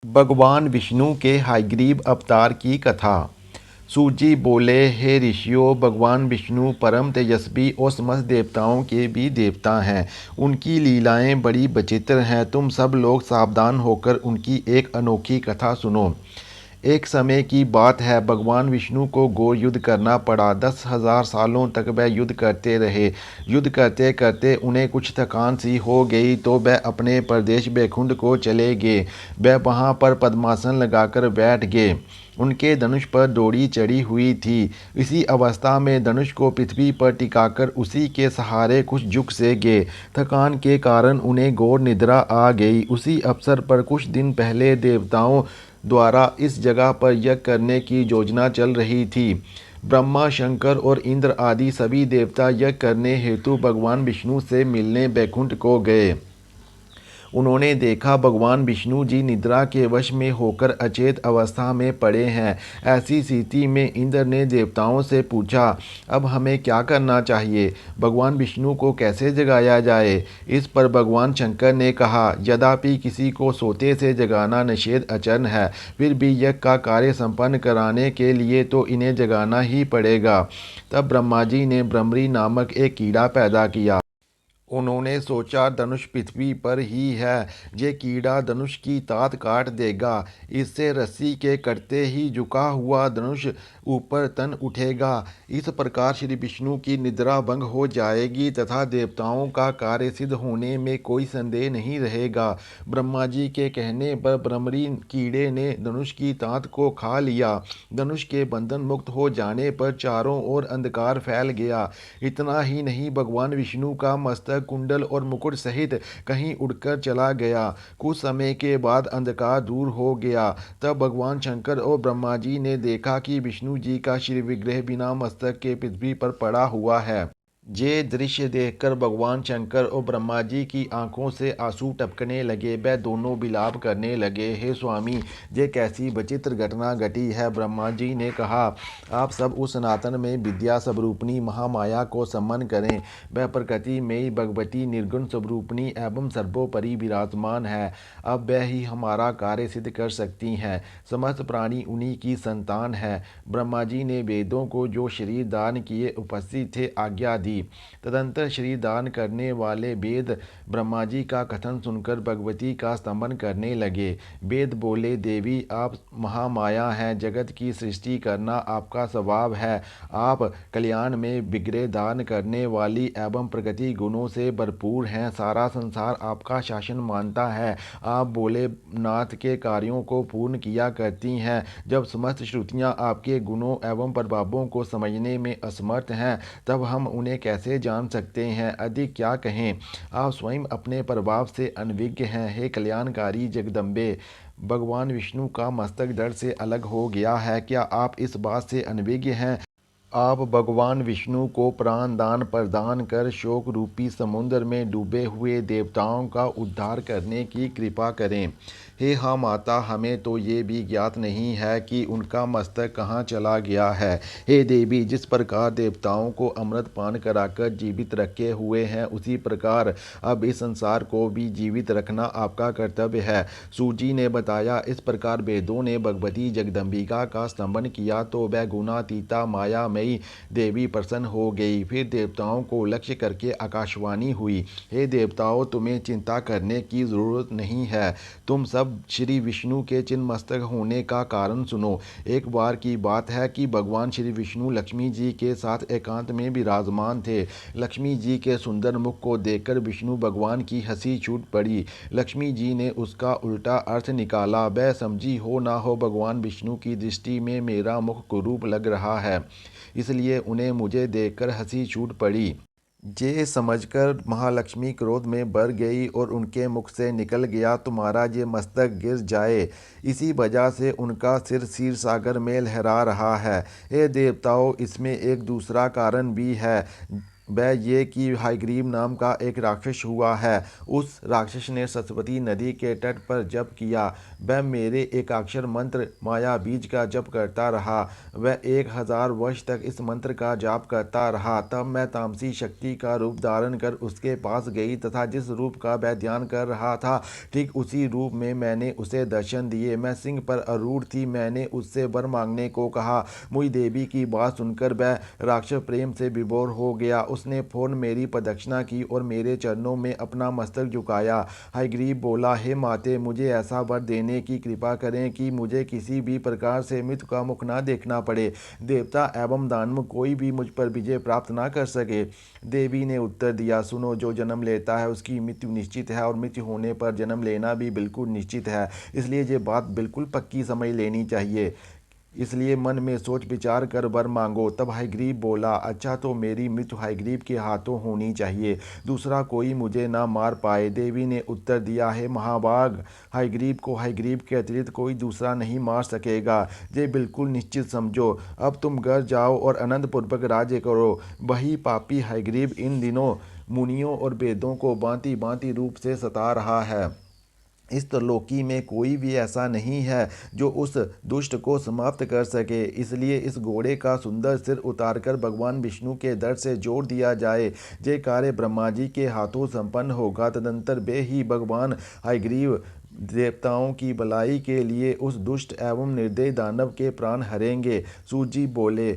भगवान विष्णु के हयग्रीव अवतार की कथा। सूत बोले, हे ऋषियों, भगवान विष्णु परम तेजस्वी और समस्त देवताओं के भी देवता हैं। उनकी लीलाएं बड़ी विचित्र हैं। तुम सब लोग सावधान होकर उनकी एक अनोखी कथा सुनो। एक समय की बात है, भगवान विष्णु को घोर युद्ध करना पड़ा। 10,000 सालों तक वह युद्ध करते रहे। युद्ध करते करते उन्हें कुछ थकान सी हो गई तो वह अपने प्रदेश बैकुंठ को चले गए। वह वहाँ पर पद्मासन लगाकर बैठ गए। उनके धनुष पर डोरी चढ़ी हुई थी। इसी अवस्था में धनुष को पृथ्वी पर टिकाकर उसी के सहारे कुछ झुक से गए। थकान के कारण उन्हें घोर निद्रा आ गई। उसी अवसर पर कुछ दिन पहले देवताओं द्वारा इस जगह पर यज्ञ करने की योजना चल रही थी। ब्रह्मा, शंकर और इंद्र आदि सभी देवता यज्ञ करने हेतु भगवान विष्णु से मिलने बैकुंठ को गए। उन्होंने देखा भगवान विष्णु जी निद्रा के वश में होकर अचेत अवस्था में पड़े हैं। ऐसी स्थिति में इंद्र ने देवताओं से पूछा, अब हमें क्या करना चाहिए? भगवान विष्णु को कैसे जगाया जाए? इस पर भगवान शंकर ने कहा, यद्यपि किसी को सोते से जगाना निषेध आचरण है, फिर भी यज्ञ का कार्य संपन्न कराने के लिए तो इन्हें जगाना ही पड़ेगा। तब ब्रह्मा जी ने भ्रमरी नामक एक कीड़ा पैदा किया। उन्होंने सोचा, धनुष पृथ्वी पर ही है, ये कीड़ा धनुष की तात काट देगा। इससे रस्सी के कटते ही झुका हुआ धनुष ऊपर तन उठेगा। इस प्रकार श्री विष्णु की निद्रा भंग हो जाएगी तथा देवताओं का कार्य सिद्ध होने में कोई संदेह नहीं रहेगा। ब्रह्मा जी के कहने पर भ्रमरी कीड़े ने धनुष की तात को खा लिया। धनुष के बंधन मुक्त हो जाने पर चारों ओर अंधकार फैल गया। इतना ही नहीं, भगवान विष्णु का मस्तक कुंडल और मुकुट सहित कहीं उड़कर चला गया। कुछ समय के बाद अंधकार दूर हो गया। तब भगवान शंकर और ब्रह्मा जी ने देखा कि विष्णु जी का श्री विग्रह बिना मस्तक के पृथ्वी पर पड़ा हुआ है। ये दृश्य देखकर भगवान शंकर और ब्रह्मा जी की आंखों से आंसू टपकने लगे। वह दोनों विलाप करने लगे, हे स्वामी, ये कैसी विचित्र घटना घटी है। ब्रह्मा जी ने कहा, आप सब उस सनातन में विद्या स्वरूपिणी महामाया को सम्मान करें। वह प्रकृति में भगवती निर्गुण स्वरूपिणी एवं सर्वोपरि विराजमान है। अब वह ही हमारा कार्य सिद्ध कर सकती हैं। समस्त प्राणी उन्हीं की संतान है। ब्रह्मा जी ने वेदों को जो शरीर दान किए उपस्थित थे आज्ञा दी। तदंतर शरीर दान करने वाले वेद ब्रह्मा जी का कथन सुनकर भगवती का स्तंभन करने लगे। वेद बोले, देवी, आप महामाया हैं, जगत की सृष्टि करना आपका स्वभाव है। आप कल्याण में विग्रह दान करने वाली एवं प्रकृति गुणों से भरपूर हैं। सारा संसार आपका शासन मानता है। आप बोले नाथ के कार्यों को पूर्ण किया करती हैं। जब समस्त श्रुतियाँ आपके गुणों एवं प्रभावों को समझने में असमर्थ हैं, तब हम उन्हें कैसे जान सकते हैं? अधिक क्या कहें, आप स्वयं अपने प्रभाव से अनभिज्ञ हैं। हे कल्याणकारी जगदम्बे, भगवान विष्णु का मस्तक धड़ से अलग हो गया है। क्या आप इस बात से अनभिज्ञ हैं? आप भगवान विष्णु को प्राण दान प्रदान कर शोक रूपी समुद्र में डूबे हुए देवताओं का उद्धार करने की कृपा करें। हे हाँ माता, हमें तो ये भी ज्ञात नहीं है कि उनका मस्तक कहाँ चला गया है। हे देवी, जिस प्रकार देवताओं को अमृत पान कराकर जीवित रखे हुए हैं, उसी प्रकार अब इस संसार को भी जीवित रखना आपका कर्तव्य है। सूजी ने बताया, इस प्रकार वेदों ने भगवती जगदम्बिका का स्तंभन किया तो वह गुणातीता माया मई देवी प्रसन्न हो गई। फिर देवताओं को लक्ष्य करके आकाशवाणी हुई, हे देवताओं, तुम्हें चिंता करने की जरूरत नहीं है। तुम सब श्री विष्णु के चिन्ह मस्तक होने का कारण सुनो। एक बार की बात है कि भगवान श्री विष्णु लक्ष्मी जी के साथ एकांत में विराजमान थे। लक्ष्मी जी के सुंदर मुख को देखकर विष्णु भगवान की हंसी छूट पड़ी। लक्ष्मी जी ने उसका उल्टा अर्थ निकाला, वह समझी हो ना हो भगवान विष्णु की दृष्टि में मेरा मुख कुरूप लग रहा है, इसलिए उन्हें मुझे देखकर हंसी छूट पड़ी। ये समझकर महालक्ष्मी क्रोध में भर गई और उनके मुख से निकल गया, तुम्हारा ये मस्तक गिर जाए। इसी वजह से उनका सिर क्षीर सागर में लहरा रहा है। हे देवताओं, इसमें एक दूसरा कारण भी है। वह ये कि हयग्रीव नाम का एक राक्षस हुआ है। उस राक्षस ने सरस्वती नदी के तट पर जप किया। वह मेरे एकाक्षर मंत्र माया बीज का जप करता रहा। वह 1000 वर्ष तक इस मंत्र का जाप करता रहा। तब मैं तामसी शक्ति का रूप धारण कर उसके पास गई तथा जिस रूप का वह ध्यान कर रहा था ठीक उसी रूप में मैंने उसे दर्शन दिए। मैं सिंह पर आरूढ़ थी। मैंने उससे वर मांगने को कहा। मुई देवी की बात सुनकर वह राक्षस प्रेम से विभोर हो गया। उसने फौरन मेरी प्रदक्षिणा की और मेरे चरणों में अपना मस्तक झुकाया। हयग्रीव बोला, हे माते, मुझे ऐसा वर देने की कृपा करें कि मुझे किसी भी प्रकार से मृत्यु का मुख न देखना पड़े। देवता एवं दानव कोई भी मुझ पर विजय प्राप्त न कर सके। देवी ने उत्तर दिया, सुनो, जो जन्म लेता है उसकी मृत्यु निश्चित है और मृत्यु होने पर जन्म लेना भी बिल्कुल निश्चित है। इसलिए ये बात बिल्कुल पक्की समझ लेनी चाहिए। इसलिए मन में सोच विचार कर वर मांगो। तब हयग्रीव बोला, अच्छा, तो मेरी मृत्यु हयग्रीव के हाथों होनी चाहिए, दूसरा कोई मुझे ना मार पाए। देवी ने उत्तर दिया, है महाभाग, हयग्रीव को हयग्रीव के अतिरिक्त कोई दूसरा नहीं मार सकेगा। ये बिल्कुल निश्चित समझो। अब तुम घर जाओ और आनंद पूर्वक राज्य करो। वही पापी हयग्रीव इन दिनों मुनियों और वेदों को भांति भांति रूप से सता रहा है। इस त्रिलोकी में कोई भी ऐसा नहीं है जो उस दुष्ट को समाप्त कर सके। इसलिए इस घोड़े का सुंदर सिर उतारकर भगवान विष्णु के दर से जोड़ दिया जाए। ये कार्य ब्रह्मा जी के हाथों संपन्न होगा। तदंतर वे ही भगवान हयग्रीव देवताओं की भलाई के लिए उस दुष्ट एवं निर्दयी दानव के प्राण हरेंगे। सूत जी बोले,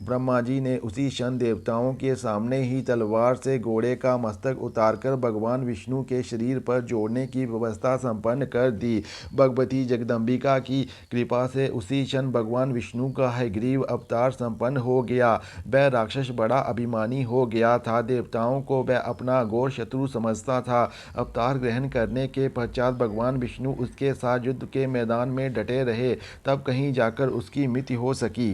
ब्रह्मा जी ने उसी क्षण देवताओं के सामने ही तलवार से घोड़े का मस्तक उतारकर भगवान विष्णु के शरीर पर जोड़ने की व्यवस्था संपन्न कर दी। भगवती जगदम्बिका की कृपा से उसी क्षण भगवान विष्णु का हयग्रीव अवतार संपन्न हो गया। वह राक्षस बड़ा अभिमानी हो गया था। देवताओं को वह अपना घोर शत्रु समझता था। अवतार ग्रहण करने के पश्चात भगवान विष्णु उसके साथ युद्ध के मैदान में डटे रहे। तब कहीं जाकर उसकी मृत्यु हो सकी।